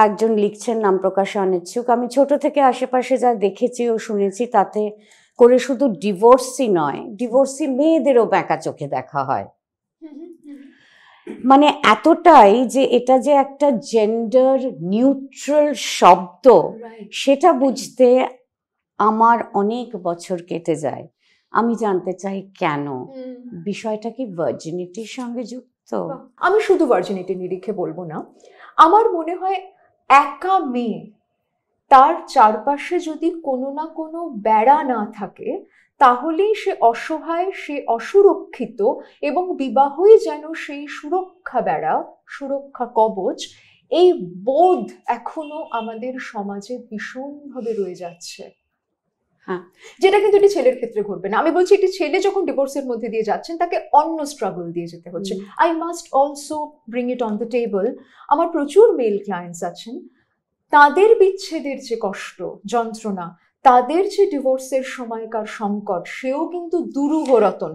একজন লিখছেন, নাম প্রকাশে অনিচ্ছুক, আমি ছোট থেকে আশেপাশে যা দেখেছি ও শুনেছি তাতে করে শুধু ডিভোর্সই নয়, ডিভোর্সি মেয়েদেরও ব্যাকা চোখে দেখা হয়। মানে এতটাই যে এটা যে একটা জেন্ডার নিউট্রাল শব্দ, সেটা বুঝতে আমার অনেক বছর কেটে যায়। আমি জানতে চাই কেন, বিষয়টা কি ভার্জিনিটির সঙ্গে যুক্ত? আমি শুধু ভার্জিনিটি নিরিখে বলবো না, আমার মনে হয় একা মেয়ে তার চারপাশে যদি কোনো না কোনো বেড়া না থাকে তাহলেই সে অসহায়, সে অসুরক্ষিত, এবং বিবাহই যেন সেই সুরক্ষা বেড়া, সুরক্ষা কবচ। এই বোধ এখনো আমাদের সমাজে ভীষণভাবে রয়ে যাচ্ছে। হ্যাঁ, যেটা কিন্তু এটি ছেলের ক্ষেত্রে ঘটবে না। আমি বলছি, একটি ছেলে যখন ডিভোর্সের মধ্যে দিয়ে যাচ্ছেন তাকে অন্য স্ট্রাগল দিয়ে যেতে হচ্ছে। I must also bring it on the table, আমার প্রচুর মেল ক্লায়েন্টস আছেন, তাদের বিচ্ছেদের যে কষ্ট, যন্ত্রণা, তাদের যে ডিভোর্সের সময়কার সংকট, সেও কিন্তু দুরূহ রতন।